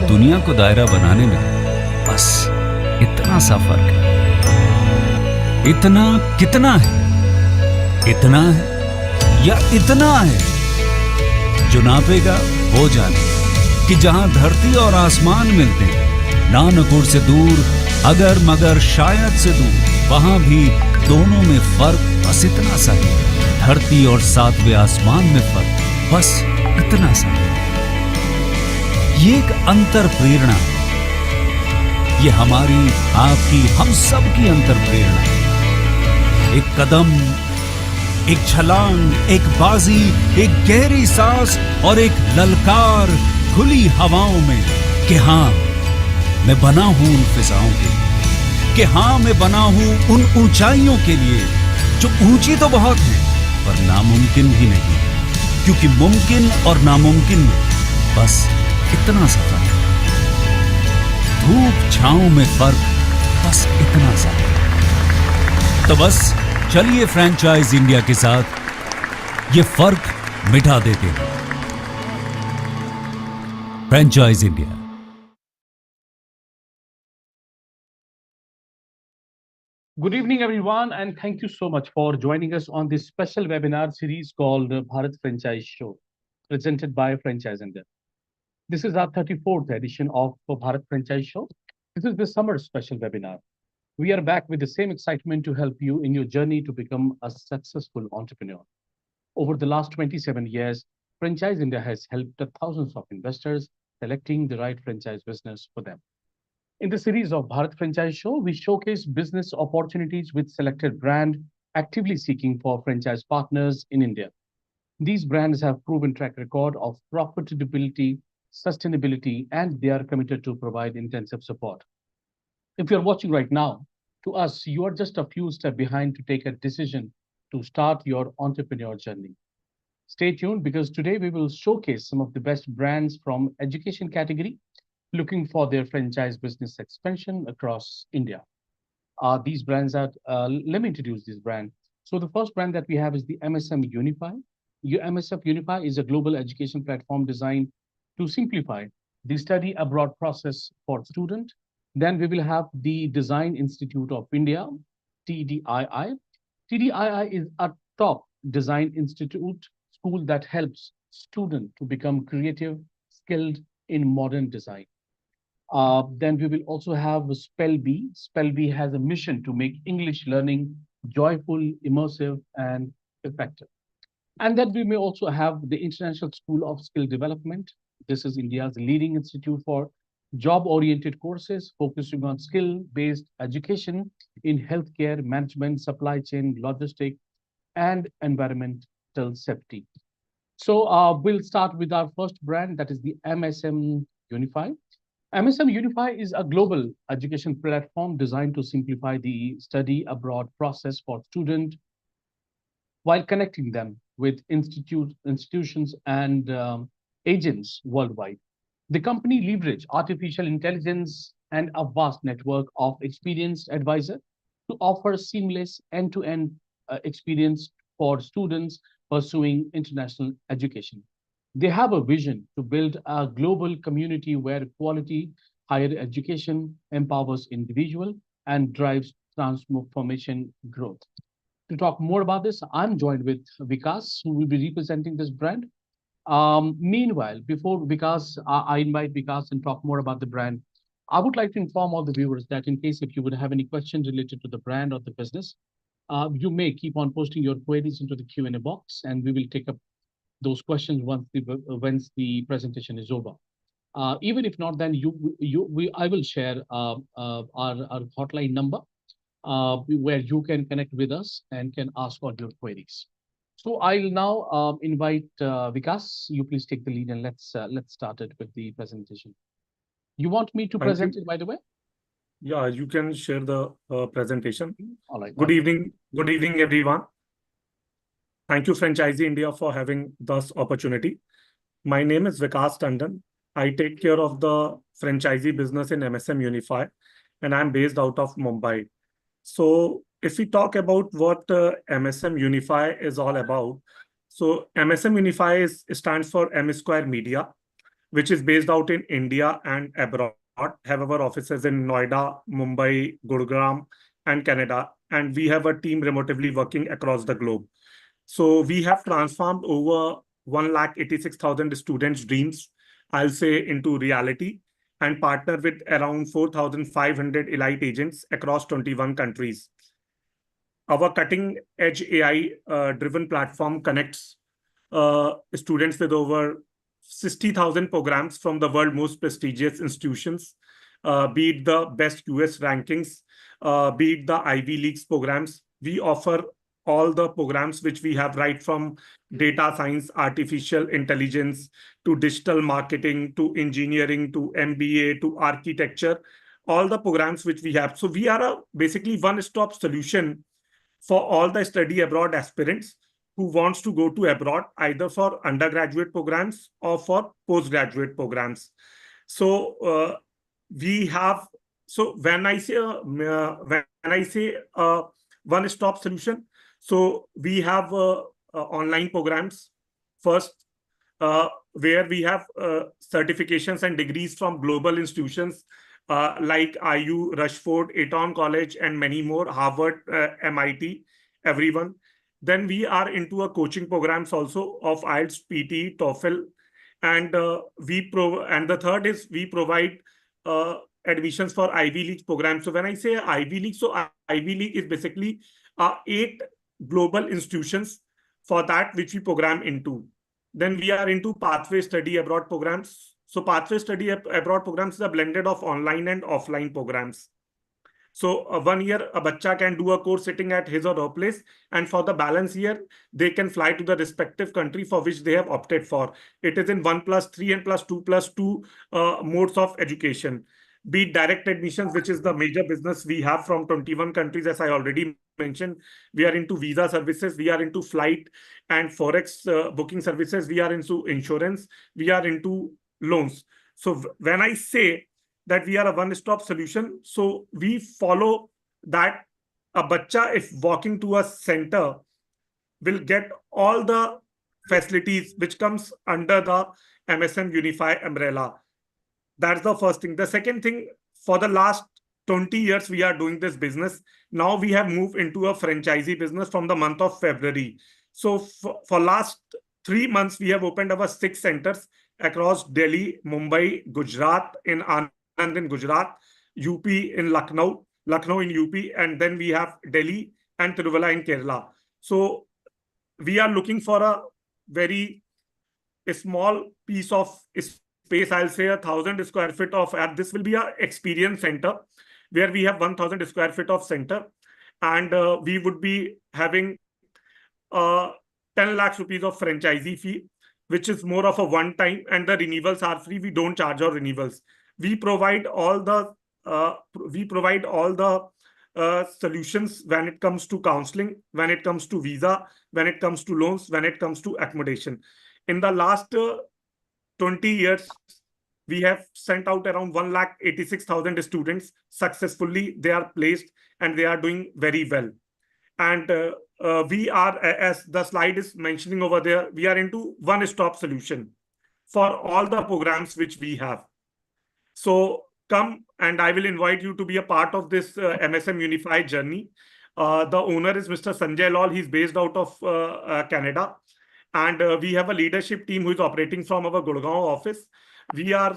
दुनिया को दायरा बनाने में बस इतना सा फर्क है। इतना कितना है? इतना है या इतना है? जो नापेगा वो जाने कि जहां धरती और आसमान मिलते हैं, नानकुर से दूर, अगर मगर शायद से दूर, वहां भी दोनों में फर्क बस इतना सा है। धरती और सातवें आसमान में फर्क बस इतना सा है। ये एक अंतर प्रेरणा है। ये हमारी, आपकी, हम सब की अंतर प्रेरणा है। एक कदम, एक छलांग, एक बाजी, एक गहरी सांस और एक ललकार खुली हवाओं में कि हाँ, मैं बना हूं उन फिजाओं के लिए, कि हाँ, मैं बना हूं उन ऊंचाइयों के लिए जो ऊंची तो बहुत है पर नामुमकिन भी नहीं, क्योंकि मुमकिन और नामुमकिन में बस इतना सा फर्क है। धूप छांव में फर्क बस इतना सा है। तो बस चलिए फ्रेंचाइज इंडिया के साथ ये फर्क मिटा देते हैं। Franchise India. Good evening, everyone, and thank you so much for joining us on this special webinar series called Bharat Franchise Show, presented by Franchise India. This is our 34th edition of Bharat Franchise Show. This is the summer special webinar. We are back with the same excitement to help you in your journey to become a successful entrepreneur. Over the last 27 years, Franchise India has helped thousands of investors selecting the right franchise business for them. In the series of Bharat Franchise Show, we showcase business opportunities with selected brands actively seeking for franchise partners in India. These brands have proven track record of profitability, sustainability, and they are committed to provide intensive support. If you're watching right now, to us, you are just a few steps behind to take a decision to start your entrepreneur journey. Stay tuned because today we will showcase some of the best brands from education category looking for their franchise business expansion across India. These brands are, let me introduce this brand. So the first brand that we have is the MSM Unify. MSF Unify is a global education platform designed to simplify the study abroad process for students. Then we will have the Design Institute of India, TDII. TDII is a top design institute school that helps students to become creative, skilled in modern design. Then we will also have Spell Bee. Spell Bee has a mission to make English learning joyful, immersive, and effective. And then we may also have the International School of Skill Development. This is India's leading institute for job-oriented courses focusing on skill-based education in healthcare, management, supply chain, logistics, and environmental safety. So we'll start with our first brand, that is the MSM Unify. MSM Unify is a global education platform designed to simplify the study abroad process for students while connecting them with institutions and agents worldwide. The company leverage artificial intelligence and a vast network of experienced advisors to offer seamless end-to-end experience for students pursuing international education. They have a vision to build a global community where quality higher education empowers individual and drives transformation growth. To talk more about this, I'm joined with Vikas, who will be representing this brand. Meanwhile, before Vikas, I invite Vikas and talk more about the brand. I would like to inform all the viewers that in case if you would have any questions related to the brand or the business, you may keep on posting your queries into the Q&A box, and we will take up those questions once the presentation is over. Even if not, then I will share our hotline number where you can connect with us and can ask all your queries. So I'll now invite Vikas. You please take the lead and let's start it with the presentation. You want me to present it, by the way? Yeah, you can share the presentation. All right. Good evening, everyone. Thank you, Franchisee India, for having this opportunity. My name is Vikas Tandon. I take care of the franchisee business in MSM Unify, and I'm based out of Mumbai. So if we talk about what MSM Unify is all about, so MSM Unify stands for M Square Media. which is based out in India and abroad, have our offices in Noida, Mumbai, Gurugram, and Canada. And we have a team remotely working across the globe. So we have transformed over 186,000 students' dreams, I'll say, into reality, and partner with around 4,500 elite agents across 21 countries. Our cutting-edge AI-driven platform connects students with over 60,000 programs from the world's most prestigious institutions, be it the best US rankings, be it the Ivy Leagues programs. We offer all the programs which we have, right from data science, artificial intelligence, to digital marketing, to engineering, to MBA, to architecture, all the programs which we have. So we are a basically one-stop solution for all the study abroad aspirants who wants to go to abroad, either for undergraduate programs or for postgraduate programs. So we have, so when I say one-stop solution, so we have online programs first, where we have certifications and degrees from global institutions like IU, Rushford, Eton College, and many more, Harvard, MIT, everyone. Then we are into a coaching programs also of IELTS, PT, TOEFL, and and the third is we provide admissions for Ivy League programs. So when I say Ivy League, so Ivy League is basically 8 global institutions for that which we program into. Then we are into pathway study abroad programs. So pathway study abroad programs is a blended of online and offline programs. So 1 year, a bacha can do a course sitting at his or her place, and for the balance year, they can fly to the respective country for which they have opted for. It is in 1+3 and +2+2 modes of education. Be it direct admissions, which is the major business we have from 21 countries, as I already mentioned. We are into visa services. We are into flight and forex booking services. We are into insurance. We are into loans. So when I say that we are a one-stop solution, so we follow that a bacha, if walking to a center, will get all the facilities which comes under the MSM Unify umbrella. That's the first thing. The second thing, for the last 20 years, we are doing this business. Now we have moved into a franchisee business from the month of February. So for last 3 months, we have opened our 6 centers across Delhi, Mumbai, Gujarat, in Anand in Gujarat, UP in Lucknow in UP, and then we have Delhi and Tiruvalla in Kerala. So we are looking for a very small piece of space, I'll say 1,000 square feet of, this will be a experience center where we have 1,000 square feet of center, and we would be having 10 lakhs rupees of franchisee fee, which is more of a one time, and the renewals are free. We don't charge our renewals. We provide all the solutions when it comes to counseling, when it comes to visa, when it comes to loans, when it comes to accommodation. In the last 20 years, we have sent out around 186,000 students successfully. They are placed and they are doing very well. And we are, as the slide is mentioning over there, we are into one-stop solution for all the programs which we have. So come, and I will invite you to be a part of this MSM Unified journey. The owner is Mr. Sanjay Lal. He's based out of Canada. And we have a leadership team who is operating from our Gurgaon office. We are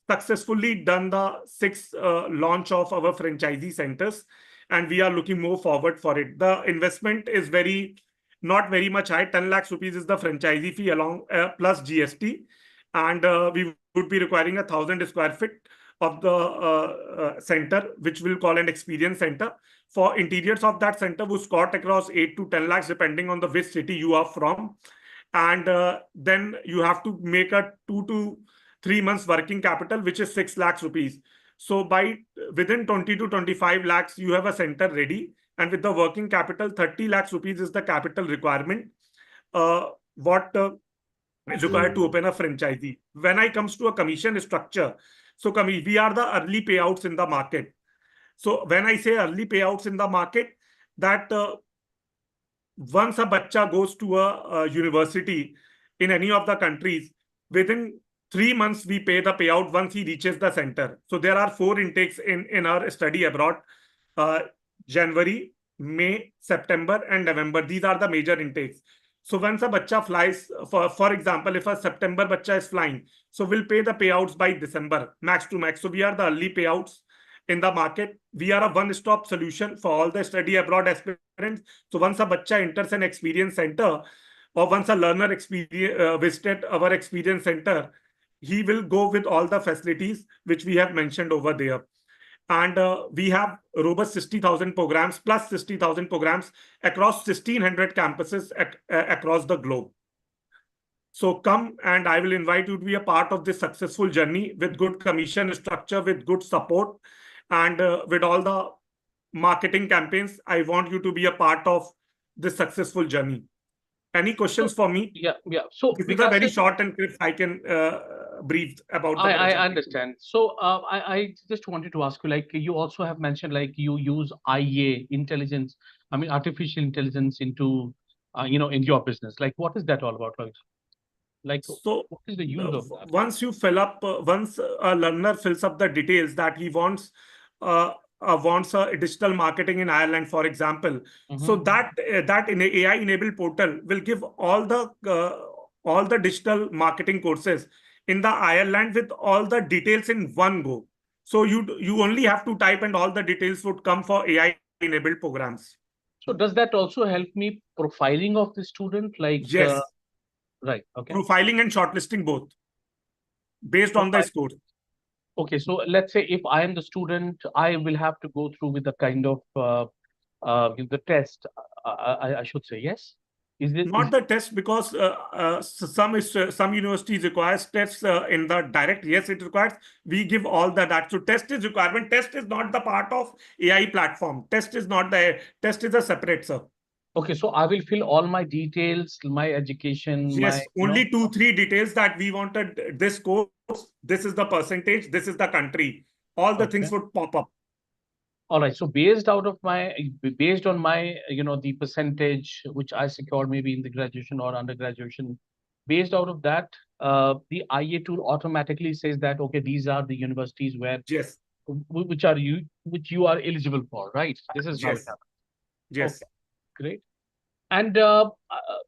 successfully done the 6 launch of our franchisee centers, and we are looking more forward for it. The investment is not very much high. 10 lakhs rupees is the franchisee fee along plus GST. And we would be requiring 1,000 square feet of the center, which we'll call an experience center. For interiors of that center would cost across 8 to 10 lakhs, depending on the which city you are from. And then you have to make a 2 to 3 months working capital, which is 6 lakhs rupees. So within 20 to 25 lakhs, you have a center ready. And with the working capital, 30 lakhs rupees is the capital requirement. Is required to open a franchisee. When it comes to a commission structure, so we are the early payouts in the market. So when I say early payouts in the market, that once a bacha goes to a university in any of the countries, within 3 months we pay the payout once he reaches the center. So there are 4 intakes in our study abroad: January, May, September, and November. These are the major intakes. So once a bacha flies, for example, if a September bacha is flying, so we'll pay the payouts by December, max to max. So we are the early payouts in the market. We are a one-stop solution for all the study abroad aspirants. So once a bacha enters an experience center, or once a learner visited our experience center, he will go with all the facilities which we have mentioned over there. And we have robust 60,000 programs plus 60,000 programs across 1,600 campuses across the globe. So come, and I will invite you to be a part of this successful journey with good commission structure, with good support, and with all the marketing campaigns. I want you to be a part of this successful journey. Any questions for me? Yeah. So this is a very short and crisp. I can brief about the I understand. So I just wanted to ask you, like, you also have mentioned, like, you use IA intelligence, I mean artificial intelligence into in your business. Like, what is that all about? Like, so what is the use of that? once you fill up, once a learner fills up the details that he wants a digital marketing in Ireland, for example. So that in a AI enabled portal will give all the digital marketing courses in the Ireland with all the details in one go. So you only have to type and all the details would come for AI enabled programs. So does that also help me profiling of the student? Like, yes, right. Okay. Profiling and shortlisting both based on the score. Okay, so let's say if I am the student, I will have to go through with the kind of the test. I should say, yes. Is this not the test, because some universities requires tests in the direct. Yes, it requires. We give all that. So test is requirement. Test is not the part of AI platform. Test is not the test is a separate, sir. Okay, so I will fill all my details, my education. Yes, only 2-3 details that we wanted this course. This is the percentage. This is the country. All the things would pop up. All right. So based on my the percentage which I secured maybe in the graduation or undergraduation, based out of that, the IA tool automatically says that, okay, these are the universities where yes, which you are eligible for, right? This is how it happens. Yes. Okay, great. And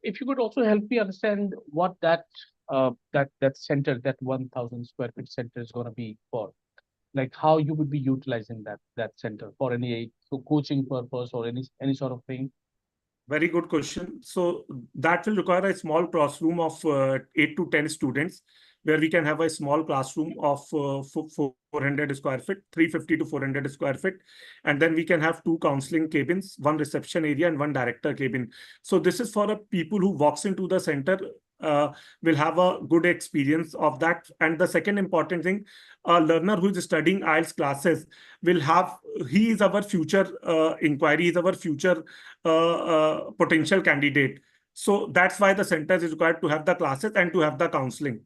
if you could also help me understand what that center, that 1,000 square feet center is going to be for, like how you would be utilizing that center for any coaching purpose or any sort of thing. Very good question. So that will require a small classroom of 8 to 10 students, where we can have a small classroom of 400 square feet, 350 to 400 square feet. And then we can have 2 counseling cabins, 1 reception area and 1 director cabin. So this is for a people who walks into the center, will have a good experience of that. And the second important thing, a learner who is studying IELTS classes will have, he is our future inquiry, is our future potential candidate. So that's why the center is required to have the classes and to have the counseling.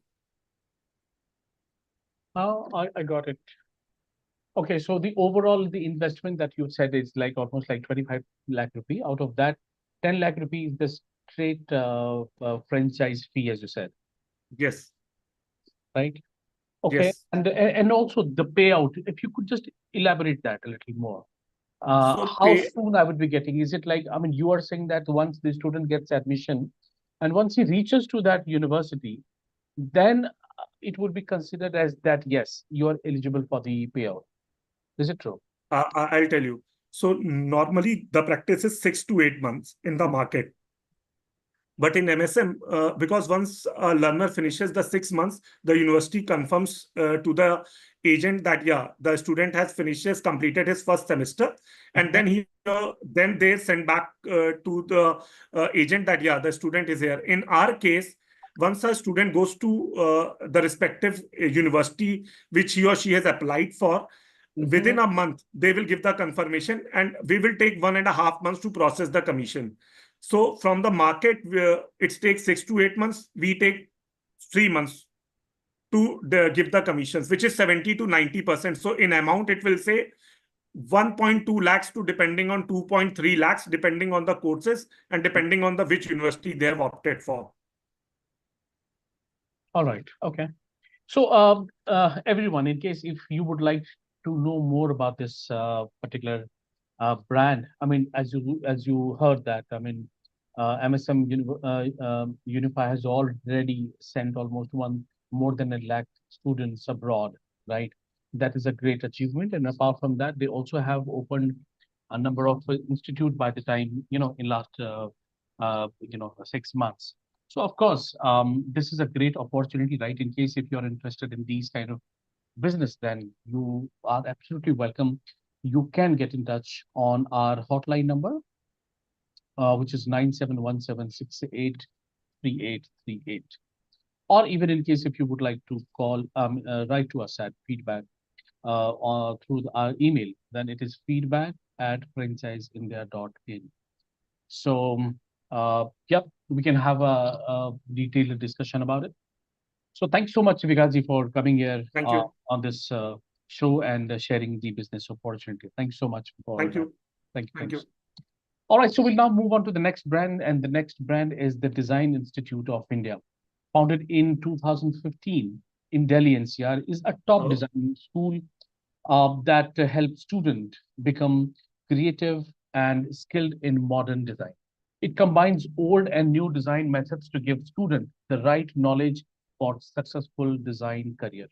Oh, I got it. Okay, so the investment that you said is like almost like 25 lakh rupee. Out of that, 10 lakh rupee is the straight franchise fee, as you said. Yes. Right. Okay. Yes. And also the payout. If you could just elaborate that a little more. How soon I would be getting? Is it like, I mean, you are saying that once the student gets admission and once he reaches to that university, then it would be considered as that, yes, you are eligible for the payout. Is it true? I'll tell you. So normally the practice is 6 to 8 months in the market. But in MSM, because once a learner finishes the 6 months, the university confirms to the agent that, yeah, the student has completed his first semester. And then then they send back to the agent that, yeah, the student is here. In our case, once a student goes to the respective university which he or she has applied for, within a month, they will give the confirmation, and we will take 1.5 months to process the commission. So from the market, it takes 6 to 8 months. We take 3 months to give the commissions, which is 70 to 90%. So in amount, it will say 1.2 lakhs to depending on 2.3 lakhs, depending on the courses and depending on which university they have opted for. All right. Okay. So, everyone, in case if you would like to know more about this particular brand, I mean, as you heard that, I mean, Unify has already sent almost one more than a lakh students abroad, right? That is a great achievement. And apart from that, they also have opened a number of institute by the time, in last 6 months. So of course, this is a great opportunity, right? In case if you're interested in these kind of business, then you are absolutely welcome. You can get in touch on our hotline number, which is 9717683838. Or even in case if you would like to call, write to us at feedback or through our email, then it is feedback@franchiseindia.in. So, yep, we can have a detailed discussion about it. So thanks so much, Vigazi, for coming here Thank you. on this show and sharing the business opportunity. Thanks so much for Thank you. thank you. Thank Thanks. you. All right, so we'll now move on to the next brand, and the next brand is the Design Institute of India, founded in 2015 in Delhi NCR, is a top design school that helps students become creative and skilled in modern design. It combines old and new design methods to give students the right knowledge for successful design career.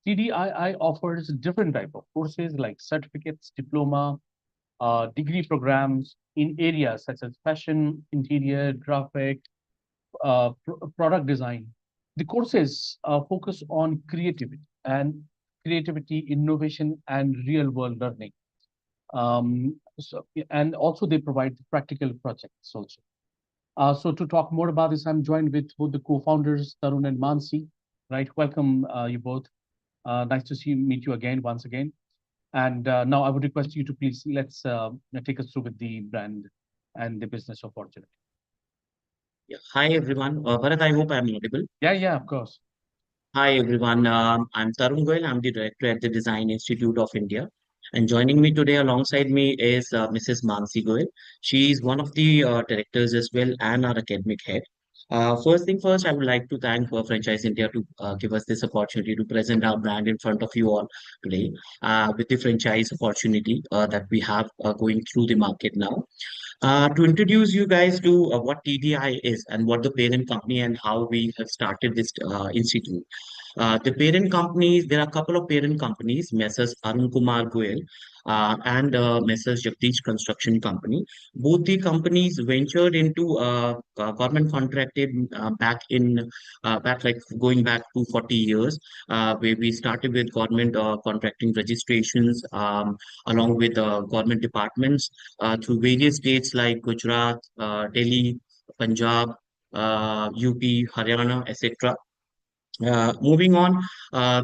TDII offers different type of courses like certificates, diploma, degree programs in areas such as fashion, interior, graphic, product design. The courses focus on creativity, innovation, and real-world learning. And also they provide practical projects also. So to talk more about this, I'm joined with both the co-founders, Tarun and Mansi. Right, welcome you both. Nice to meet you again, once again. And now I would request you to please let's take us through with the brand and the business opportunity. Yeah. Hi everyone. Bharat, I hope I'm audible. Yeah, of course. Hi everyone. I'm Tarun Goyal. I'm the director at the Design Institute of India. And joining me today alongside me is Mrs. Mansi Goyal. She is one of the directors as well and our academic head. First thing first, I would like to thank Franchise India to give us this opportunity to present our brand in front of you all today with the franchise opportunity that we have going through the market now. To introduce you guys to what TDI is and what the parent company and how we have started this institute. The parent companies, there are a couple of parent companies, Messrs. Arun Kumar Goyal and Messrs. Jagdish Construction Company. Both the companies ventured into government contracted back like going back to 40 years, where we started with government contracting registrations along with government departments through various states like Gujarat, Delhi, Punjab, UP, Haryana, etc. Moving on,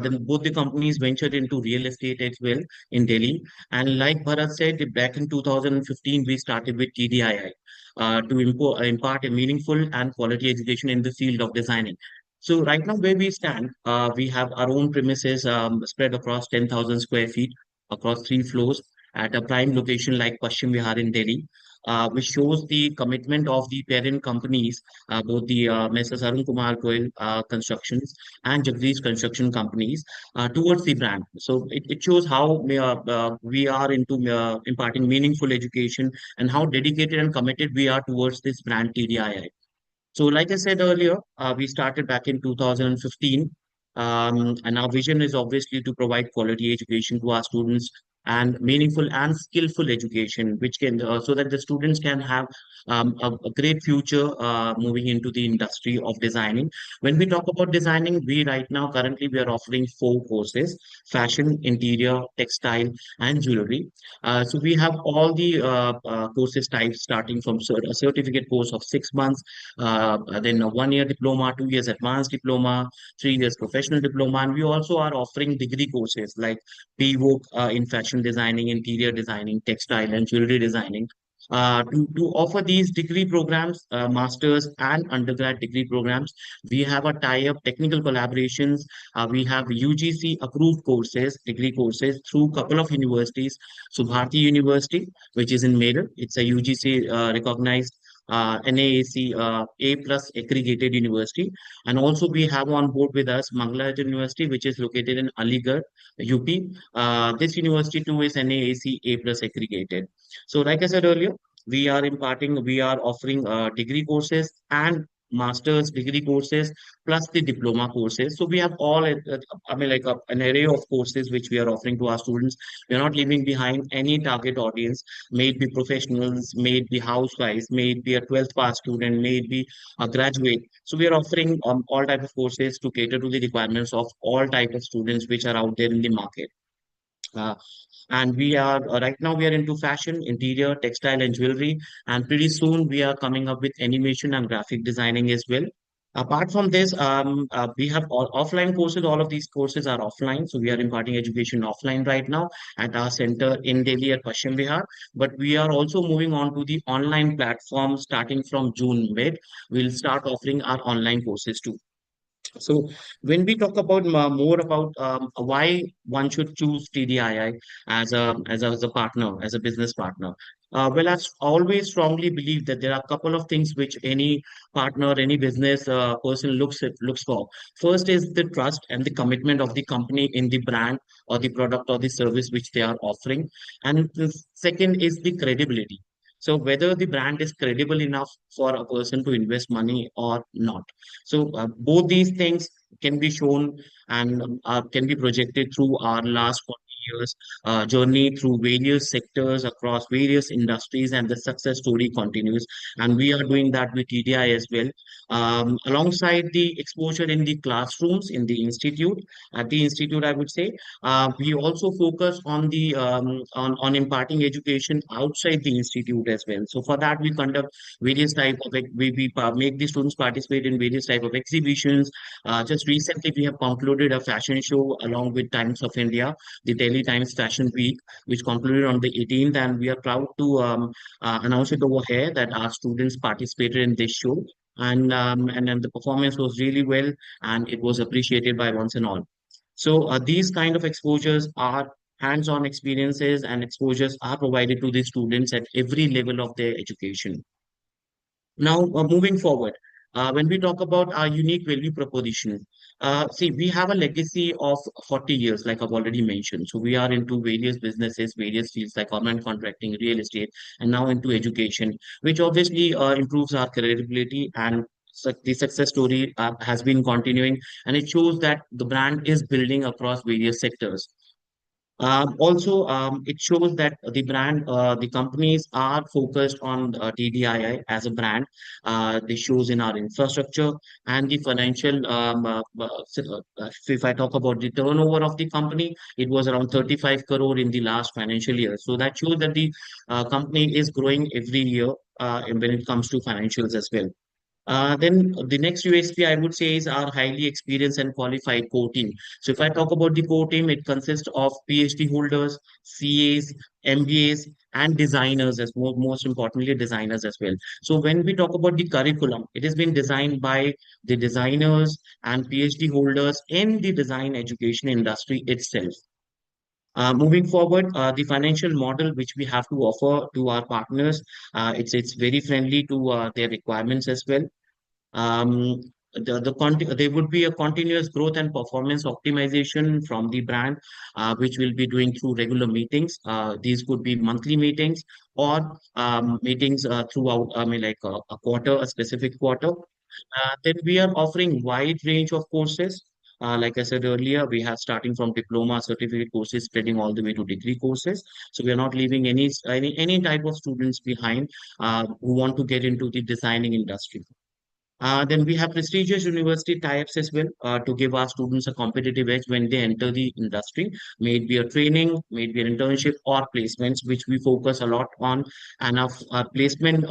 then both the companies ventured into real estate as well in Delhi. And like Bharat said, back in 2015, we started with TDII to impart a meaningful and quality education in the field of designing. So right now, where we stand, we have our own premises spread across 10,000 square feet across 3 floors at a prime location like Paschim Vihar in Delhi, which shows the commitment of the parent companies, both the Messrs. Arun Kumar Goyal Constructions and Jagdish Construction Companies towards the brand. So it shows how we are into imparting meaningful education and how dedicated and committed we are towards this brand TDII. So, like I said earlier, we started back in 2015, and our vision is obviously to provide quality education to our students and meaningful and skillful education, which can so that the students can have a great future moving into the industry of designing. When we talk about designing, we right now currently we are offering 4 courses: fashion, interior, textile, and jewelry. So we have all the courses types starting from a certificate course of 6 months, then a 1 year diploma, 2 years advanced diploma, 3 years professional diploma, and we also are offering degree courses like PVOC in fashion designing, interior designing, textile, and jewelry designing. To offer these degree programs, masters and undergrad degree programs, we have a tie-up technical collaborations. We have UGC approved courses, degree courses through couple of universities. So Bharati University, which is in Meerut, it's a UGC recognized NAAC A plus accredited university. And also we have on board with us Mangala University, which is located in Aligarh, UP. This university too is NAAC A plus accredited. So like I said earlier, we are offering degree courses and master's degree courses plus the diploma courses. So we have I mean, like an array of courses which we are offering to our students. We are not leaving behind any target audience, may it be professionals, may it be housewives, may it be a 12th pass student, may it be a graduate. So we are offering all type of courses to cater to the requirements of all type of students which are out there in the market. Uh, and we are right now we are into fashion, interior, textile, and jewelry. And pretty soon we are coming up with animation and graphic designing as well. Apart from this, we have offline courses. All of these courses are offline. So we are imparting education offline right now at our center in Delhi at Paschim Vihar. But we are also moving on to the online platform starting from June mid. We'll start offering our online courses too. So when we talk about more about why one should choose TDII as a partner, as a business partner, well, I've always strongly believe that there are a couple of things which any partner, any business person looks for. First is the trust and the commitment of the company in the brand or the product or the service which they are offering, and the second is the credibility. So whether the brand is credible enough for a person to invest money or not. So both these things can be shown and can be projected through our last 40 years journey through various sectors across various industries, and the success story continues. And we are doing that with TDI as well. Alongside the exposure in the classrooms, in the institute, at the institute, I would say, we also focus on the on imparting education outside the institute as well. So for that, we conduct various type of make the students participate in various type of exhibitions. Just recently we have concluded a fashion show along with Times of India, the Delhi Times Fashion Week, which concluded on the 18th, and we are proud to announce it over here that our students participated in this show. And then the performance was really well, and it was appreciated by once and all. So these kind of exposures are hands-on experiences, and exposures are provided to the students at every level of their education. Now, moving forward, when we talk about our unique value proposition, see, we have a legacy of 40 years, like I've already mentioned. So we are into various businesses, various fields like government contracting, real estate, and now into education, which obviously improves our credibility, and the success story has been continuing, and it shows that the brand is building across various sectors. Also, it shows that the companies are focused on TDII as a brand. This shows in our infrastructure and the financial. If I talk about the turnover of the company, it was around 35 crore in the last financial year. So that shows that the company is growing every year when it comes to financials as well. Then the next USP I would say is our highly experienced and qualified core team. So if I talk about the core team, it consists of PhD holders, CAs, MBAs, and designers, as most importantly, designers as well. So when we talk about the curriculum, it has been designed by the designers and PhD holders in the design education industry itself. Moving forward, the financial model which we have to offer to our partners, it's very friendly to their requirements as well. um, there would be a continuous growth and performance optimization from the brand, which we'll be doing through regular meetings. These could be monthly meetings or meetings throughout, I mean, like a quarter, a specific quarter. Then we are offering wide range of courses. Like I said earlier, we have starting from diploma certificate courses spreading all the way to degree courses. So we are not leaving any type of students behind who want to get into the designing industry. Then we have prestigious university types as well to give our students a competitive edge when they enter the industry. May it be a training, may it be an internship or placements, which we focus a lot on. And our placement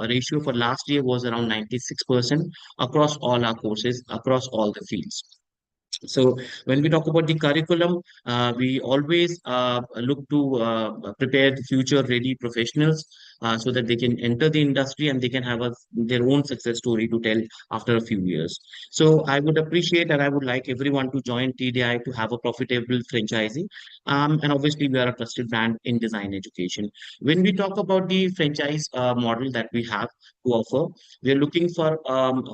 ratio for last year was around 96% across all our courses, across all the fields. So when we talk about the curriculum, we always look to prepare the future-ready professionals so that they can enter the industry and they can have their own success story to tell after a few years. So I would appreciate and I would like everyone to join TDI to have a profitable franchisee. And obviously, we are a trusted brand in design education. When we talk about the franchise model that we have to offer, we are looking for 4-4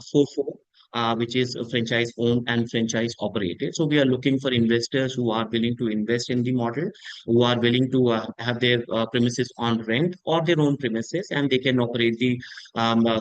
which is a franchise owned and franchise operated. So we are looking for investors who are willing to invest in the model, who are willing to have their premises on rent or their own premises, and they can operate the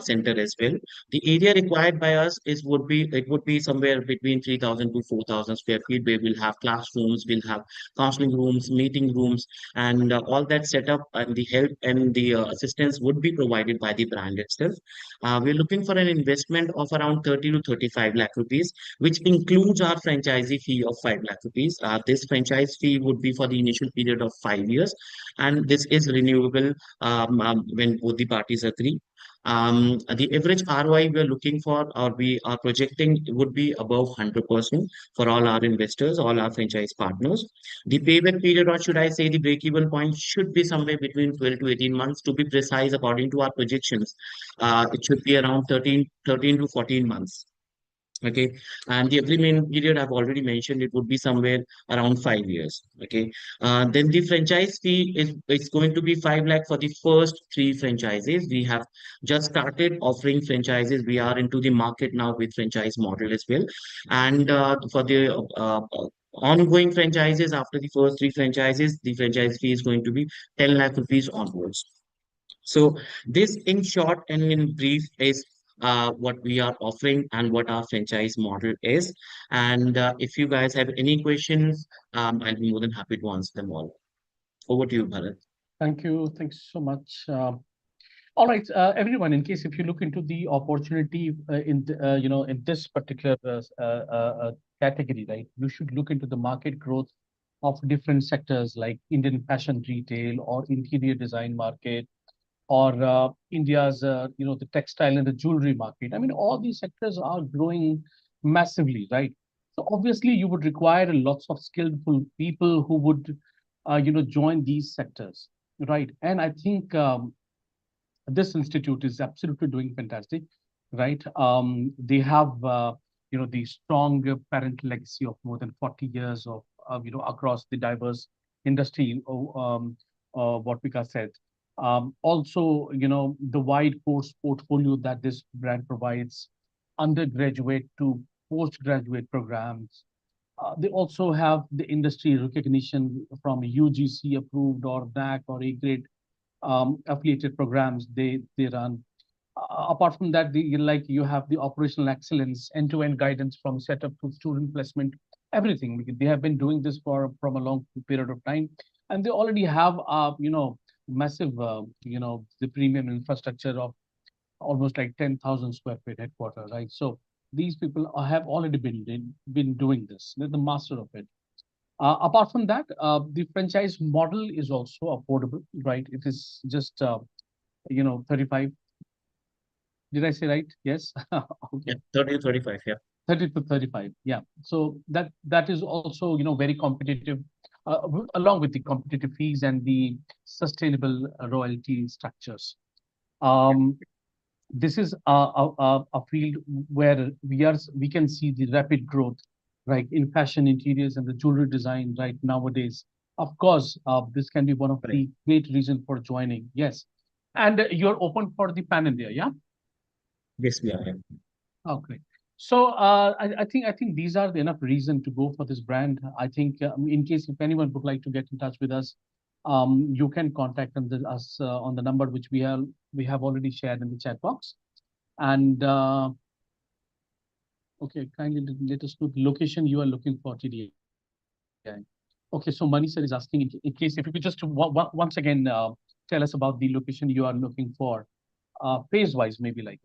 center as well. The area required by us is would be somewhere between 3,000 to 4,000 square feet, where we'll have classrooms, we'll have counseling rooms, meeting rooms, and all that setup and the help and the assistance would be provided by the brand itself. We're looking for an investment of around 30 to 35 lakh rupees, which includes our franchisee fee of 5 lakh rupees. This franchise fee would be for the initial period of 5 years, and this is renewable when both the parties agree. The average ROI we are looking for or we are projecting would be above 100% for all our investors, all our franchise partners. The payback period, or should I say the break-even point, should be somewhere between 12 to 18 months to be precise according to our projections. It should be around 13 to 14 months. Okay. And the agreement period I've already mentioned, it would be somewhere around 5 years. Okay. Then the franchise fee is going to be 5 lakh for the first three franchises. We have just started offering franchises. We are into the market now with franchise model as well. And for the ongoing franchises after the first three franchises, the franchise fee is going to be 10 lakh rupees onwards. So this, in short and in brief, is what we are offering and what our franchise model is. And if you guys have any questions, I'll be more than happy to answer them all. Over to you, Bharat. Thank you. Thanks so much. All right, everyone. In case if you look into the opportunity in this particular category, right, you should look into the market growth of different sectors like Indian fashion retail or interior design market or India's the textile and the jewelry market. I mean, all these sectors are growing massively, right? So obviously, you would require lots of skillful people who would join these sectors, right? And I think this institute is absolutely doing fantastic, right? They have the strong parent legacy of more than 40 years of across the diverse industry. What Vikas said. Also, the wide course portfolio that this brand provides, undergraduate to postgraduate programs. They also have the industry recognition from UGC approved or NAC or A grade affiliated programs they run. Apart from that, you have the operational excellence, end-to-end guidance from setup to student placement, everything. They have been doing this from a long period of time, and they already have massive the premium infrastructure of almost like 10,000 square feet headquarters, right? So these people have already been doing this. They're the master of it. Apart from that, the franchise model is also affordable, right? It is just 35. Did I say right? Yes. Okay. Yeah, 30 to 35. Yeah. 30 to 35. Yeah. So that is also very competitive, along with the competitive fees and the sustainable royalty structures. This is a field where we can see the rapid growth, right, in fashion interiors and the jewelry design right nowadays. Of course, this can be one of the great reasons for joining. Yes. And you're open for the pan India, yeah? Yes, we are. Yeah. Oh, great. So I think these are enough reason to go for this brand. I think in case if anyone would like to get in touch with us, you can contact us on the number which we have already shared in the chat box. And okay, kindly let us know the location you are looking for TDI. Okay, so Mani sir is asking in case if you could just once again tell us about the location you are looking for, phase wise maybe like.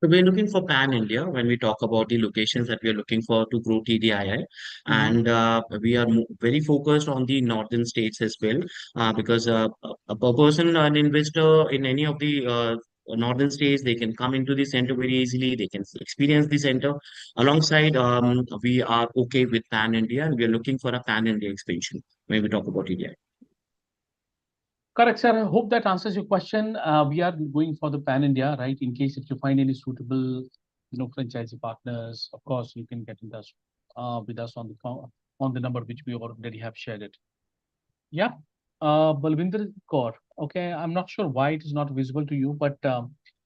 So we're looking for pan India when we talk about the locations that we are looking for to grow TDII, and we are very focused on the northern states as well, because a person, an investor in any of the northern states, they can come into the center very easily. They can experience the center. Alongside, we are okay with Pan India, and we are looking for a Pan India expansion when we talk about India. Correct, sir. I hope that answers your question. We are going for the pan India, right? In case if you find any suitable, franchisee partners, of course, you can get in touch with us on the number which we already have shared it. Yeah. Balvinder Kaur. Okay, I'm not sure why it is not visible to you, but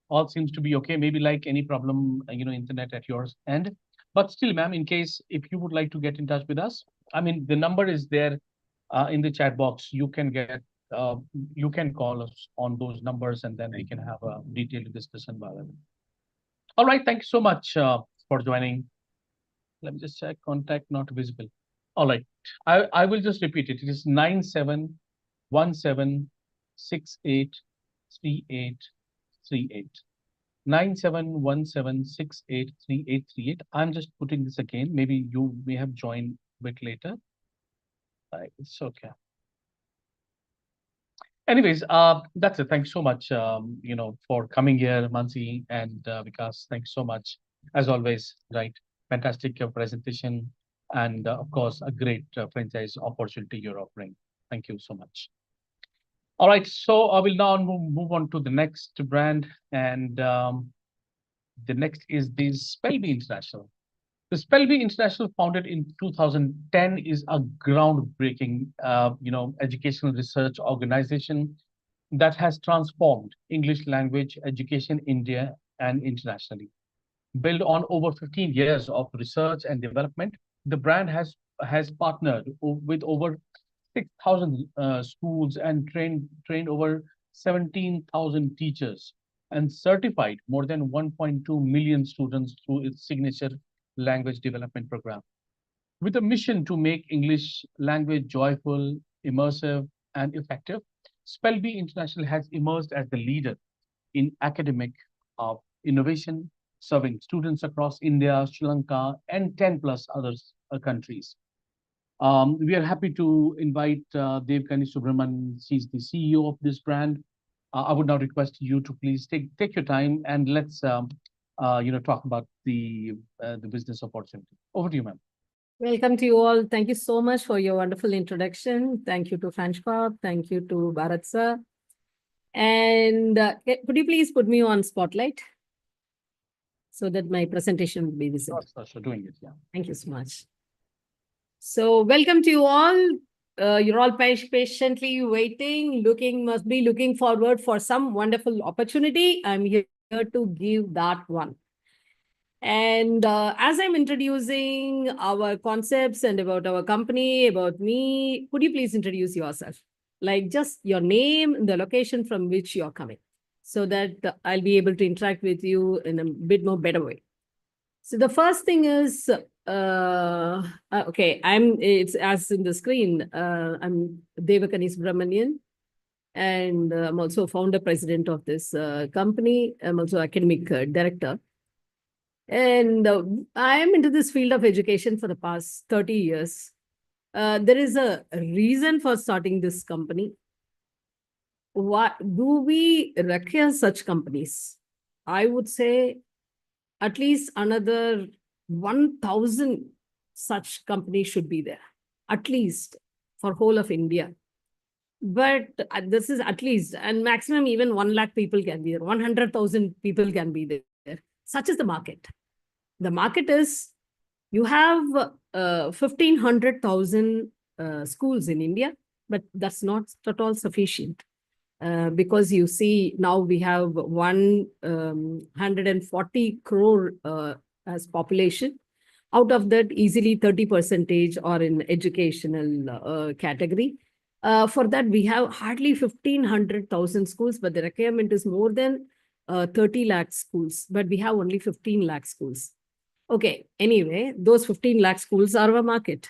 all seems to be okay. Maybe like any problem, internet at yours end. But still, ma'am, in case if you would like to get in touch with us, I mean, the number is there in the chat box. You can call us on those numbers, and then we can have a detailed discussion about it. All right, thank you so much for joining. Let me just check. Contact not visible. All right, I will just repeat it. It is 9717683838. 9717683838. I'm just putting this again. Maybe you may have joined a bit later. It's okay. Anyways, that's it. Thanks so much, for coming here, Mansi and Vikas. Thanks so much, as always. Right, fantastic presentation, and of course, a great franchise opportunity you're offering. Thank you so much. All right, so I will now move on to the next brand, and the next is the Spelby International. The Spelby International, founded in 2010, is a groundbreaking, educational research organization that has transformed English language education in India and internationally. Built on over 15 years of research and development, the brand has partnered with over 6,000 schools and trained over 17,000 teachers and certified more than 1.2 million students through its signature language development program. With a mission to make English language joyful, immersive, and effective, Spelby International has emerged as the leader in academic innovation, serving students across India, Sri Lanka, and 10 plus other countries. We are happy to invite Devkani Subramanian. She's the CEO of this brand. I would now request you to please take your time and let's talk about the business opportunity. Over to you, ma'am. Welcome to you all. Thank you so much for your wonderful introduction. Thank you to Franchpop. Thank you to Bharat sir. And could you please put me on spotlight so that my presentation will be visible? Sure, doing it, yeah. Thank you so much. So welcome to you all. You're all patiently waiting, must be looking forward for some wonderful opportunity. I'm here to give that one. And as I'm introducing our concepts and about our company, about me, could you please introduce yourself? Like just your name and the location from which you're coming, so that I'll be able to interact with you in a bit more better way. So the first thing is, okay, it's as in the screen, I'm Devkani Subramanian, and I'm also founder president of this company. I'm also academic director. And I am into this field of education for the past 30 years. There is a reason for starting this company. What do we require such companies? I would say at least another 1,000 such companies should be there, at least for whole of India. But this is at least, and maximum even 1 lakh people can be there, 100,000 people can be there. Such is the market. The market is, you have 1,500,000 schools in India, but that's not at all sufficient. Because you see now we have 140 crore as population. Out of that, easily 30% are in educational category. For that, we have hardly 1,500,000 schools, but the requirement is more than 30 lakh schools, but we have only 15 lakh schools. Okay, anyway, those 15 lakh schools are our market.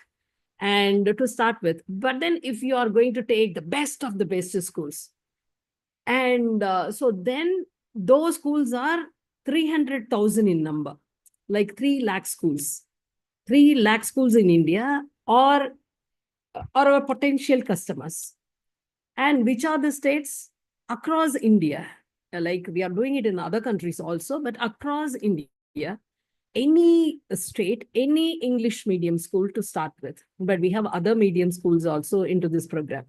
And to start with, but then if you are going to take the best of the best schools, and so then those schools are 300,000 in number, like 3 lakh schools. 3 lakh schools in India are our potential customers. And which are the states? Across India. like we are doing it in other countries also, but across India, any state, any English medium school to start with. But we have other medium schools also into this program.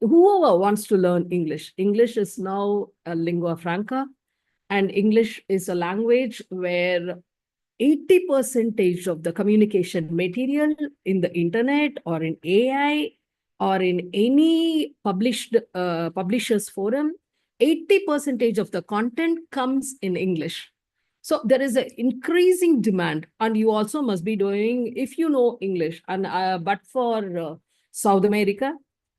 Whoever wants to learn English, English is now a lingua franca, and English is a language where 80% of the communication material in the internet or in AI or in any publishers forum, 80% of the content comes in English. So there is an increasing demand, and you also must be doing, if you know English, and but for South America,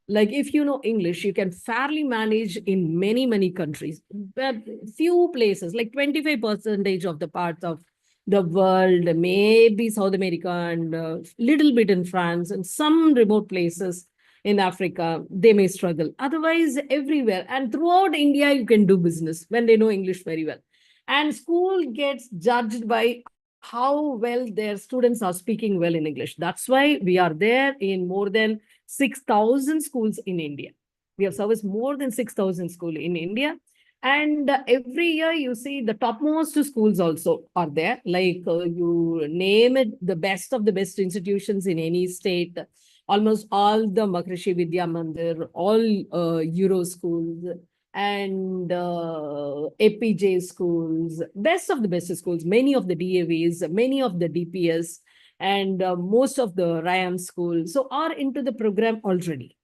like if you know English, you can fairly manage in many, many countries. But few places, like 25% of the parts of the world, maybe South America and little bit in France and some remote places in Africa, they may struggle. Otherwise, everywhere and throughout India, you can do business when they know English very well. And school gets judged by how well their students are speaking well in English. That's why we are there in more than 6,000 schools in India. We have serviced more than 6,000 schools in India. And every year you see the topmost schools also are there. Like you name it, the best of the best institutions in any state. Almost all the Makrishi Vidya Mandir, all Euro schools and APJ schools, best of the best schools, many of the DAVs, many of the DPS, and most of the RIAM schools, so are into the program already.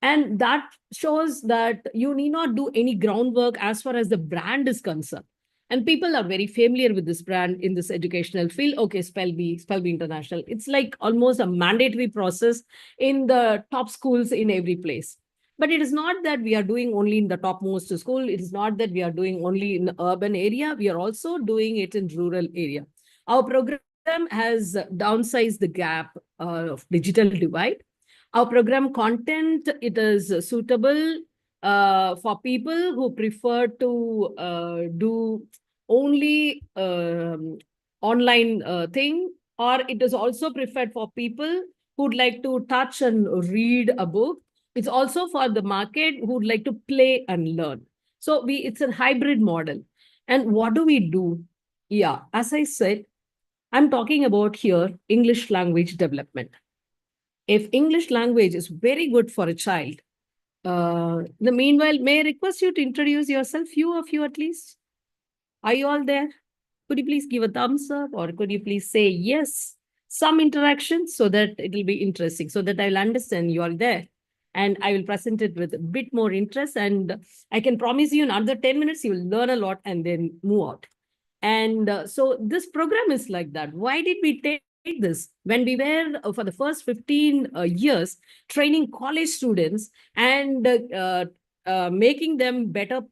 And that shows that you need not do any groundwork as far as the brand is concerned. And people are very familiar with this brand in this educational field. Okay, Spell Bee International. It's like almost a mandatory process in the top schools in every place. But it is not that we are doing only in the topmost school. It is not that we are doing only in the urban area. We are also doing it in rural area. Our program has downsized the gap of digital divide. Our program content, it is suitable for people who prefer to do only online thing, or it is also preferred for people who'd like to touch and read a book. It's also for the market who'd like to play and learn. So it's a hybrid model. And what do we do? Yeah, as I said, I'm talking about here English language development. If English language is very good for a child, the meanwhile, may I request you to introduce yourself, few of you at least? Are you all there? Could you please give a thumbs up, or could you please say yes? Some interaction so that it will be interesting, so that I'll understand you are there. And I will present it with a bit more interest. And I can promise you in another 10 minutes, you will learn a lot and then move out. And so this program is like that. Why did we take this? When we were for the first 15 years training college students and making them better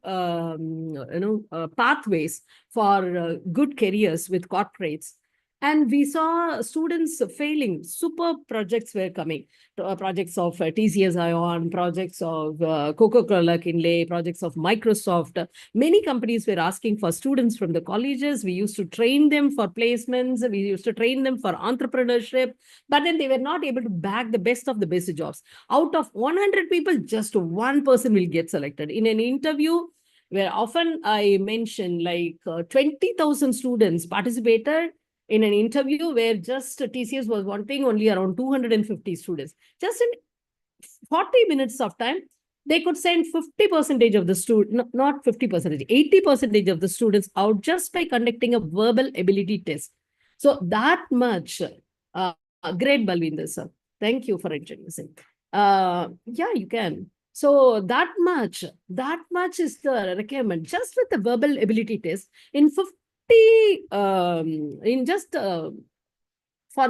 pathways for good careers with corporates. And we saw students failing. Super projects were coming. Projects of TCS Ion, projects of Coca-Cola Kinley, projects of Microsoft. Many companies were asking for students from the colleges. We used to train them for placements. We used to train them for entrepreneurship. But then they were not able to bag the best of the best jobs. Out of 100 people, just one person will get selected. In an interview, where often I mention like 20,000 students participated in an interview where just TCS was wanting only around 250 students. Just in 40 minutes of time, they could send 50% of the students, not 50%, 80% of the students out just by conducting a verbal ability test. So that much, great Balvinder sir. Thank you for introducing. Yeah, you can. So that much is the requirement. Just with the verbal ability test, in 50, for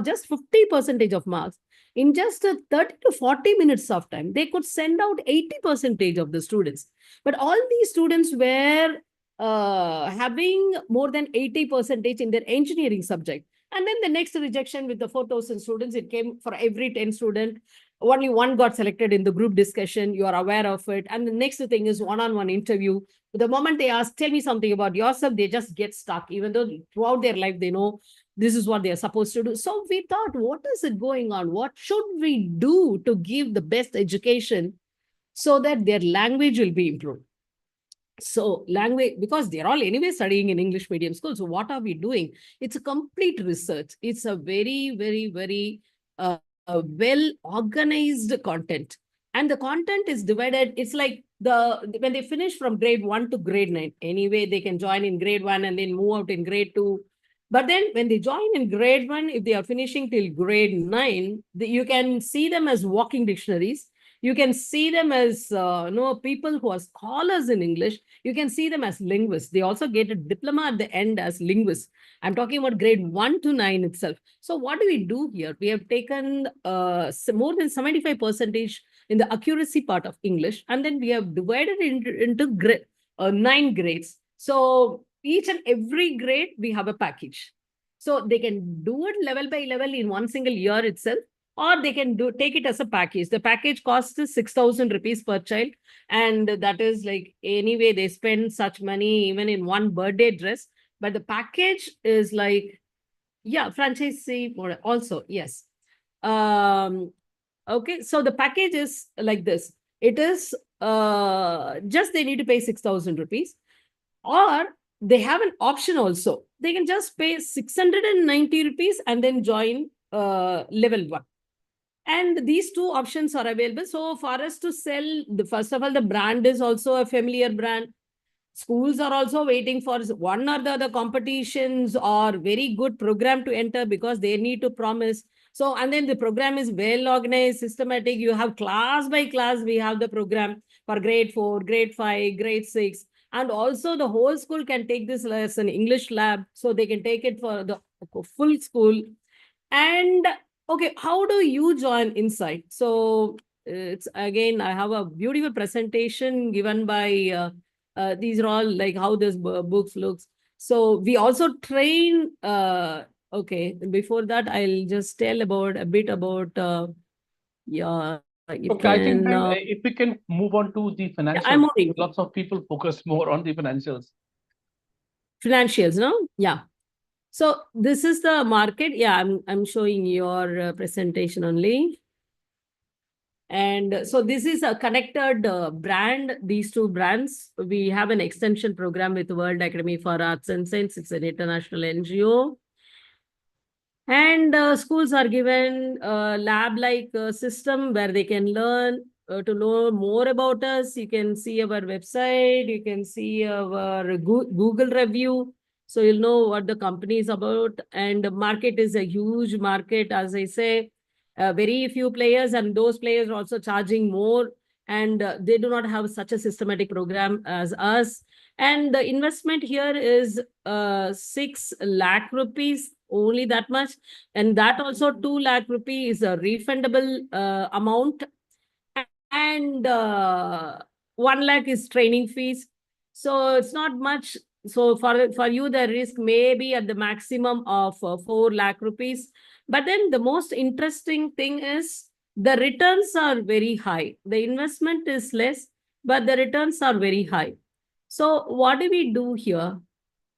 just 50% of marks, in just 30 to 40 minutes of time, they could send out 80% of the students. But all these students were having more than 80% in their engineering subject. And then the next rejection with the 4,000 students, it came for every 10 students. Only one got selected in the group discussion. You are aware of it. And the next thing is one-on-one interview. The moment they ask, tell me something about yourself, they just get stuck, even though throughout their life, they know this is what they are supposed to do. So we thought, what is it going on? What should we do to give the best education so that their language will be improved? So language, because they're all anyway studying in English medium school. So what are we doing? It's a complete research. It's a very, very, very well organized content. And the content is divided. It's like when they finish from grade 1 to grade 9, anyway, they can join in grade 1 and then move out in grade 2. But then when they join in grade 1, if they are finishing till grade 9, you can see them as walking dictionaries. You can see them as people who are scholars in English. You can see them as linguists. They also get a diploma at the end as linguists. I'm talking about grade 1 to 9 itself. So what do we do here? We have taken more than 75% in the accuracy part of English, and then we have divided it into 9 grades. So each and every grade, we have a package. So they can do it level by level in one single year itself, or they can take it as a package. The package costs 6,000 rupees per child. And that is like, anyway, they spend such money even in one birthday dress. But the package is like, yeah, franchisee also, yes. Okay, so the package is like this. It is just they need to pay 6,000 rupees. Or they have an option also. They can just pay 690 rupees and then join level 1. And these two options are available. So for us to sell, first of all, the brand is also a familiar brand. Schools are also waiting for one or the other competitions or very good program to enter, because they need to promise. So, and then the program is well organized, systematic. You have class by class, we have the program for grade 4, grade 5, grade 6. And also the whole school can take this lesson, English lab. So they can take it for the full school. And okay, how do you join inside? So it's again, I have a beautiful presentation given by these are all like how this books looks. So we also train. Okay, before that, I'll just tell a bit about. Yeah, you Okay, I think can. if we can move on to the financials. I'm moving. Lots of people focus more on the financials. Financials, no? Yeah. So this is the market. Yeah, I'm showing your presentation only. And so this is a connected brand, these two brands. We have an extension program with World Academy for Arts and Science. It's an international NGO. And schools are given a lab-like system where they can learn to know more about us. You can see our website. You can see our Google review. So you'll know what the company is about. And the market is a huge market, as I say. Very few players, and those players are also charging more, and they do not have such a systematic program as us. And the investment here is 6 lakh rupees, only that much. And that also 2 lakh rupees is a refundable amount. And 1 lakh is training fees. So it's not much. So for you, the risk may be at the maximum of 4 lakh rupees. But then the most interesting thing is the returns are very high. The investment is less, but the returns are very high. So what do we do here?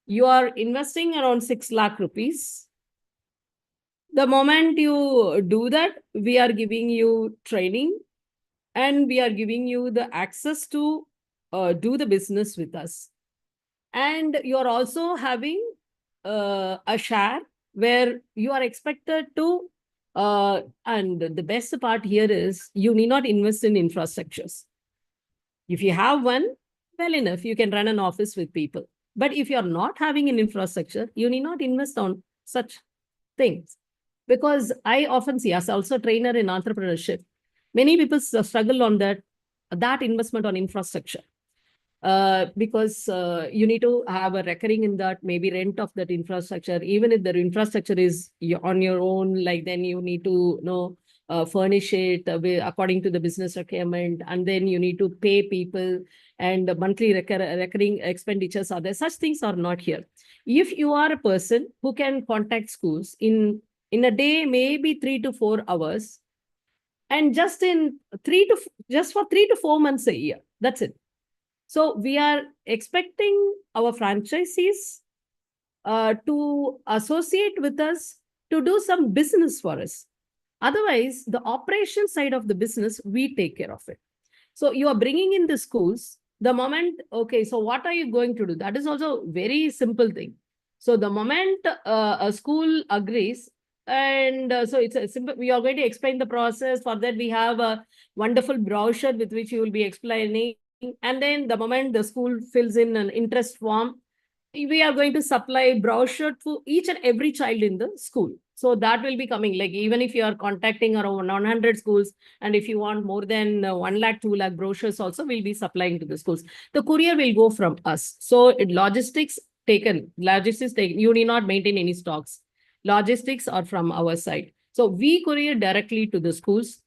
You are investing around 6 lakh rupees. The moment you do that, we are giving you training, and we are giving you the access to do the business with us. And you're also having a share where you are expected to, and the best part here is you need not invest in infrastructures. If you have one, well enough, you can run an office with people. But if you're not having an infrastructure, you need not invest on such things. Because I often see, as also a trainer in entrepreneurship, many people struggle on that investment on infrastructure. Because you need to have a recurring in that, maybe rent of that infrastructure. Even if the infrastructure is on your own, like then you need to furnish it according to the business requirement, and then you need to pay people, and monthly recurring expenditures are there. Such things are not here. If you are a person who can contact schools in a day, maybe 3 to 4 hours, and just for 3 to 4 months a year, that's it. So we are expecting our franchisees to associate with us to do some business for us. Otherwise, the operation side of the business, we take care of it. So you are bringing in the schools, The moment, okay, so what are you going to do? That is also very simple thing. So the moment a school agrees, and so it's a simple, we are going to explain the process. For that, we have a wonderful brochure with which you will be explaining. And then the moment the school fills in an interest form, we are going to supply brochure to each and every child in the school. So that will be coming, like even if you are contacting around 100 schools, and if you want more than 1 lakh, 2 lakh brochures also, we'll be supplying to the schools. The courier will go from us. So logistics taken, you need not maintain any stocks. Logistics are from our side. So we courier directly to the schools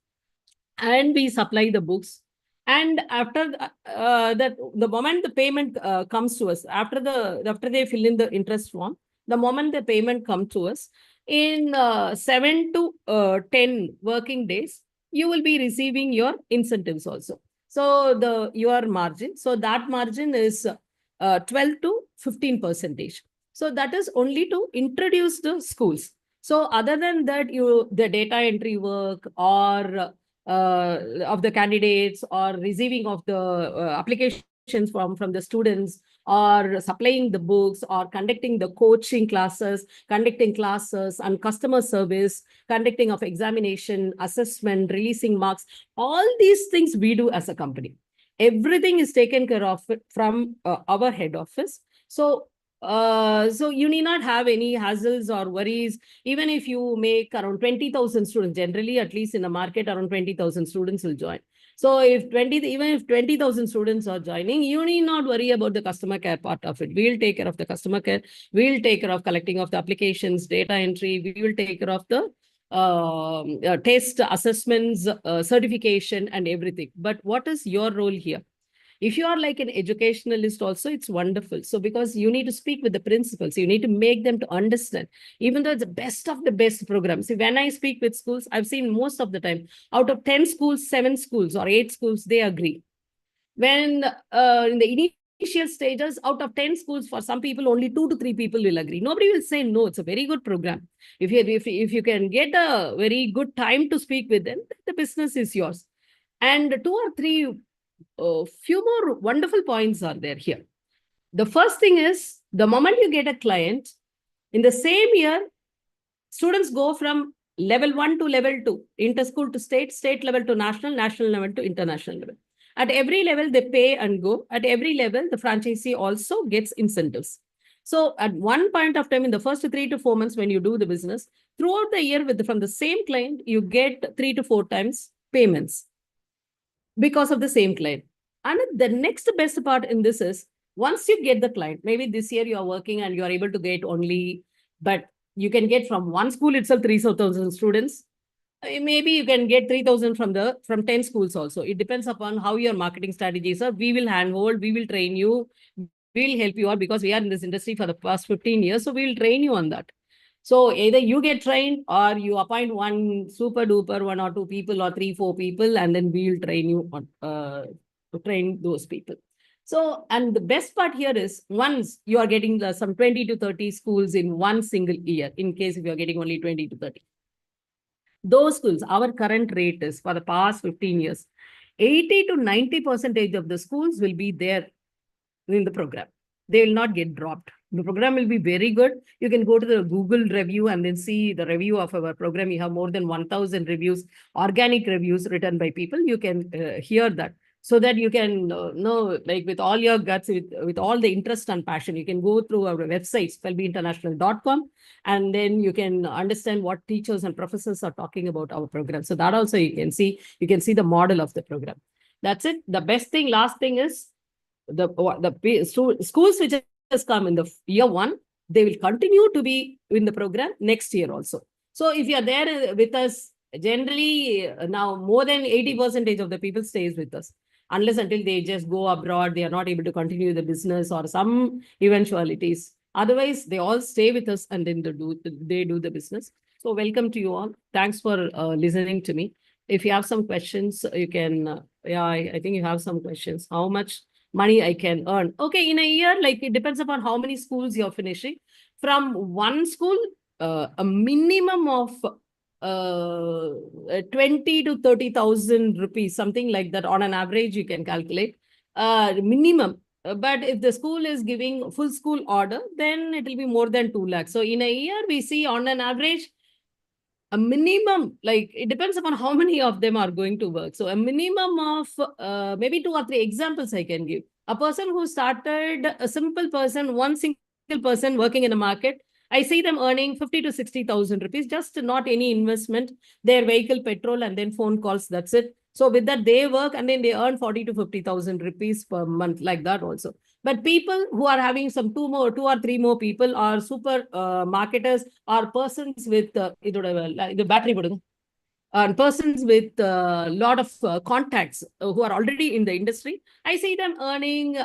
and we supply the books. And after that, the moment the payment comes to us, after they fill in the interest form, the moment the payment comes to us, in 7 to 10 working days, you will be receiving your incentives also. So your margin, so that margin is 12 to 15%. So that is only to introduce the schools. So other than that, the data entry work or of the candidates, or receiving of the applications from the students, or supplying the books, or conducting the coaching classes, conducting classes and customer service, conducting of examination, assessment, releasing marks, all these things we do as a company. Everything is taken care of from our head office. So you need not have any hassles or worries. Even if you make around 20,000 students, generally, at least in the market, around 20,000 students will join. So even if 20,000 students are joining, you need not worry about the customer care part of it. We'll take care of the customer care. We'll take care of collecting of the applications, data entry. We will take care of the test assessments, certification and everything. But what is your role here? If you are like an educationalist also, it's wonderful. So because you need to speak with the principals, you need to make them to understand, even though it's the best of the best programs. See, when I speak with schools, I've seen most of the time, out of 10 schools, 7 schools or 8 schools, they agree. When in the initial stages, out of 10 schools, for some people, only 2 to 3 people will agree. Nobody will say no. It's a very good program. If you can get a very good time to speak with them, the business is yours. And 2 or 3 few more wonderful points are there here. The first thing is, the moment you get a client, in the same year, students go from level 1 to level 2, inter-school to state, state level to national, national level to international level. At every level, they pay and go. At every level, the franchisee also gets incentives. So at one point of time, in the first 3 to 4 months when you do the business, throughout the year from the same client, you get 3 to 4 times payments because of the same client. And the next best part in this is, once you get the client, maybe this year you are working and you are able to get only, but you can get from one school itself 3,000 students. Maybe you can get 3,000 from 10 schools also. It depends upon how your marketing strategies are. We will handhold, we will train you, we will help you all, because we are in this industry for the past 15 years. So we will train you on that. So either you get trained or you appoint one super duper 1 or 2 people or 3, 4 people, and then we will train you on to train those people. So, and the best part here is, once you are getting some 20 to 30 schools in one single year, in case if you are getting only 20 to 30. Those schools, our current rate is, for the past 15 years, 80 to 90% of the schools will be there in the program. They will not get dropped. The program will be very good. You can go to the Google review and then see the review of our program. We have more than 1,000 reviews, organic reviews written by people. You can hear that, so that you can know, like with all your guts, with all the interest and passion, you can go through our website, spellbeinternational.com, and then you can understand what teachers and professors are talking about our program. So that also you can see the model of the program. That's it. The best thing, last thing is, the schools which has come in the year 1, they will continue to be in the program next year also. So if you are there with us, generally now more than 80% of the people stays with us, unless until they just go abroad, they are not able to continue the business or some eventualities. Otherwise, they all stay with us and then they do the business. So welcome to you all. Thanks for listening to me. If you have some questions, you can, I think you have some questions. How much money I can earn? Okay, in a year, like it depends upon how many schools you're finishing. From one school, a minimum of 20 to 30,000 rupees, something like that. On an average, you can calculate. minimum. But if the school is giving full school order, then it will be more than 2 lakhs. So in a year, we see on an average, a minimum, like it depends upon how many of them are going to work. So a minimum of maybe 2 or 3 examples I can give. A person who started, a simple person, one single person working in a market, I see them earning 50 to 60,000 rupees, just not any investment, their vehicle petrol and then phone calls, that's it. So with that, they work and then they earn 40 to 50,000 rupees per month, like that also. But people who are having some 2 or 3 more people are super marketers, or persons with the battery கொடுங்க. And persons with a lot of contacts who are already in the industry, I see them earning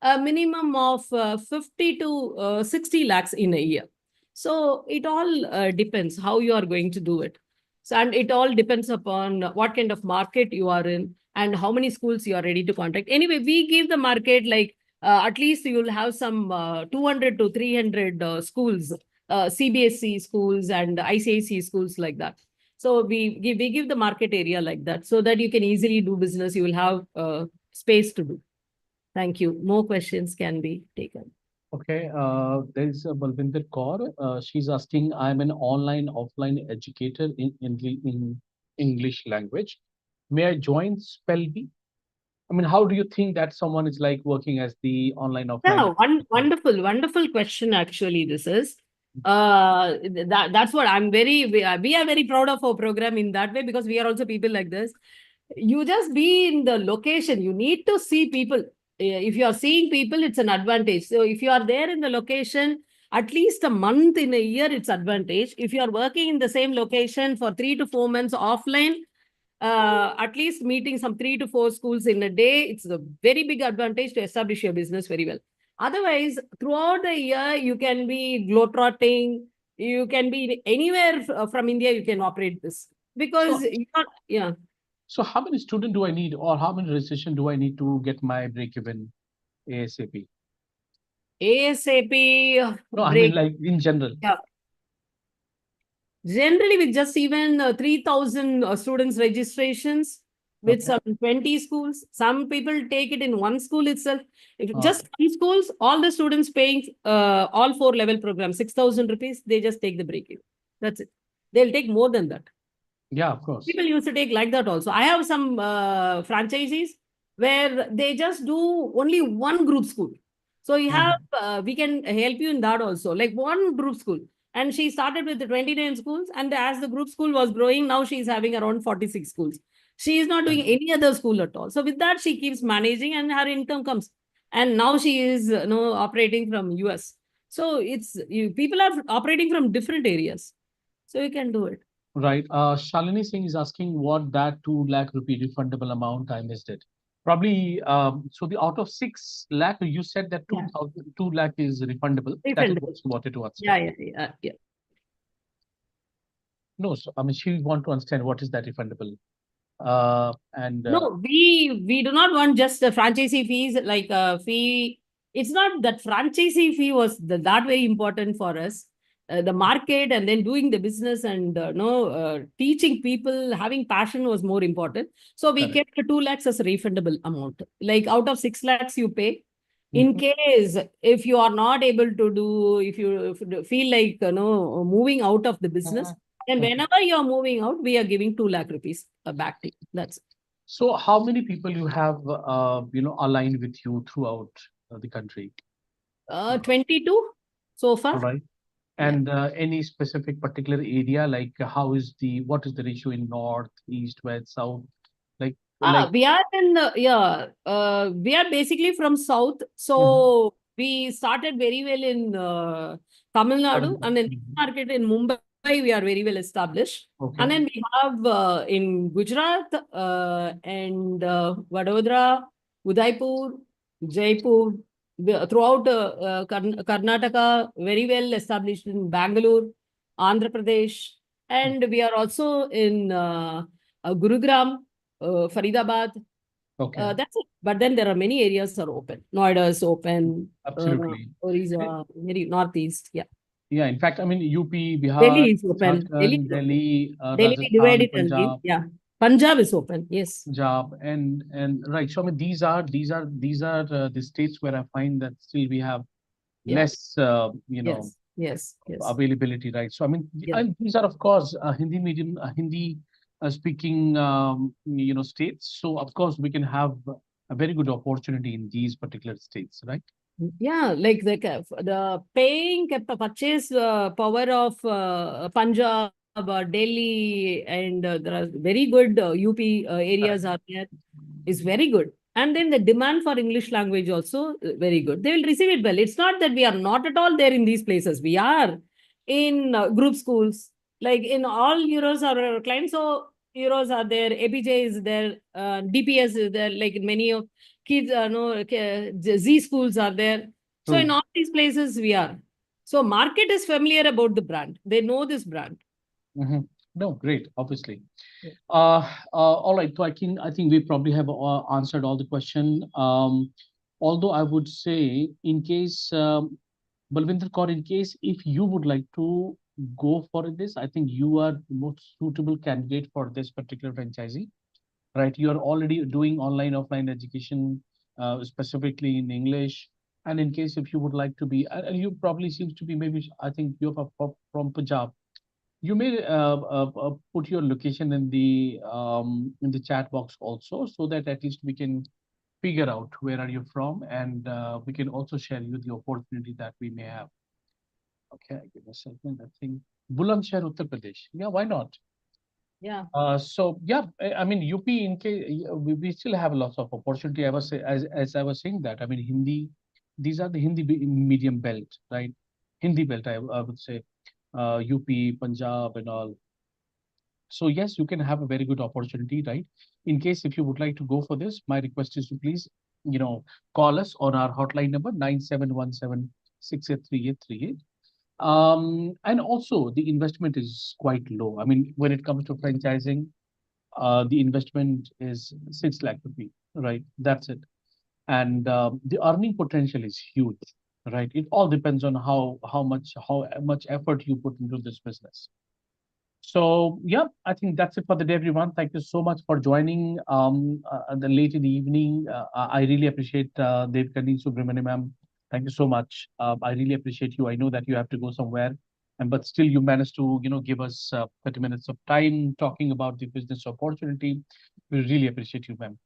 a minimum of 50 to 60 lakhs in a year. So it all depends how you are going to do it. So, and it all depends upon what kind of market you are in and how many schools you are ready to contact. Anyway, we give the market like at least you'll have some 200 to 300 schools, CBSE schools and ICIC schools, like that. So we give the market area like that, so that you can easily do business. You will have space to do. Thank you. More questions can be taken. Okay, there is a Balvinder Kaur. She's asking, I'm an online, offline educator in English language. May I join Spellbee? I mean, how do you think that someone is like working as the online, offline? Yeah, wonderful question. Actually, this is that's what we are very proud of our program in that way, because we are also people like this. You just be in the location. You need to see people. If you are seeing people, it's an advantage. So if you are there in the location, at least a month in a year, it's advantage. If you are working in the same location for 3 to 4 months offline, at least meeting some 3 to 4 schools in a day, it's a very big advantage to establish your business very well. Otherwise, throughout the year, you can be globetrotting. You can be anywhere from India, you can operate this. Because, yeah. So how many students do I need, or how many registration do I need to get my break-even ASAP? ASAP. No, I mean like in general. Yeah. Generally, with just even 3,000 students registrations with some 20 schools, some people take it in one school itself. If just some schools, all the students paying all 4 level programs, 6,000 rupees, they just take the break even. That's it. They'll take more than that. Yeah, of course. People used to take like that also. I have some franchisees where they just do only one group school. So you have, we can help you in that also, like one group school. And she started with the 29 schools, and as the group school was growing, now she's having around 46 schools. She is not doing any other school at all. So with that, she keeps managing and her income comes. And now she is operating from US. So it's people are operating from different areas. So you can do it. Right. Shalini Singh is asking what that 2 lakh rupee refundable amount, I missed it. Probably, so the out of 6 lakh, you said that 2 lakh is refundable. That is what she wanted to answer. Yeah. No, so I mean, she want to understand what is that refundable. No, we do not want just the franchisee fees, like a fee. It's not that franchisee fee was that very important for us. The market and then doing the business and teaching people, having passion was more important. So we kept the 2 lakhs as a refundable amount. Like out of 6 lakhs you pay. In case if you are not able to do, if you feel like moving out of the business, then whenever you are moving out, we are giving 2 lakh rupees back to you. That's it. So how many people you have aligned with you throughout the country? 22 so far. All right. And any specific particular area, like what is the ratio in north, east, west, south? We are in we are basically from south. So we started very well in Tamil Nadu, and in market in Mumbai we are very well established. Okay. And then we have in Gujarat and Vadodara, Udaipur, Jaipur, throughout Karnataka, very well established in Bangalore, Andhra Pradesh, and we are also in Gurugram, Faridabad. Okay. That's it. But then there are many areas that are open. Noida is open. Absolutely. Orissa, very northeast. Yeah. Yeah. In fact, I mean, UP, Bihar, Delhi is open. Jharkhand, Delhi, Delhi we Rajasthan, divided and give. Punjab. Yeah. Punjab is open. Yes. Punjab and right. So I mean, these are the states where I find that still we have Yeah. less, Yes. Yes. Yes. availability, right? So I mean, Yeah. and these are of course Hindi medium, Hindi speaking, states. So of course we can have a very good opportunity in these particular states, right? Yeah, like the paying purchase power of Punjab, Delhi, and there are very good UP areas are there is very good. And then the demand for English language also very good. They will receive it well. It's not that we are not at all there in these places. We are in group schools, like in all Euros our clients. So Euros are there, APJ is there, DPS is there, like many of kids, Z schools are there. So in True. all these places we are. So market is familiar about the brand. They know this brand. Mhm. No, great, obviously. Yeah. All right. So I think we probably have answered all the question. Although I would say, in case, Balvinder Kaur, in case if you would like to go for this, I think you are the most suitable candidate for this particular franchisee, right? You are already doing online, offline education, specifically in English. And in case if you would like to be, and you probably seems to be maybe, I think you're from Punjab. You may put your location in the chat box also, so that at least we can figure out where are you from, and we can also share you the opportunity that we may have. Okay, give me a second. I think Bulandshahr, Uttar Pradesh. Yeah, why not? Yeah. So yeah, I mean UP, in case we still have lots of opportunity. I was as I was saying that, I mean Hindi, these are the Hindi medium belt, right? Hindi belt, I would say, UP, Punjab, and all. So yes, you can have a very good opportunity, right? In case if you would like to go for this, my request is to please, call us on our hotline number 9717683838. And also the investment is quite low. I mean, when it comes to franchising, the investment is 6 lakh rupees, right? That's it. And the earning potential is huge, right? It all depends on how much effort you put into this business. So yeah, I think that's it for the day, everyone. Thank you so much for joining the late in the evening. I really appreciate Devkani Subramanian ma'am. Thank you so much. I really appreciate you. I know that you have to go somewhere, and but still you managed to give us 30 minutes of time talking about the business opportunity. We really appreciate you, ma'am.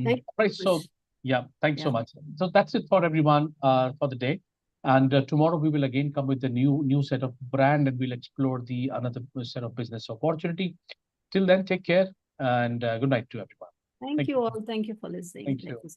Thank you Right. so So much. yeah, thanks so Yeah. much. So that's it for everyone for the day. And tomorrow we will again come with a new set of brand, and we'll explore the another set of business opportunity. Till then, take care and good night to everyone. Thank Thank you you. all. Thank you for listening. Thank you. you.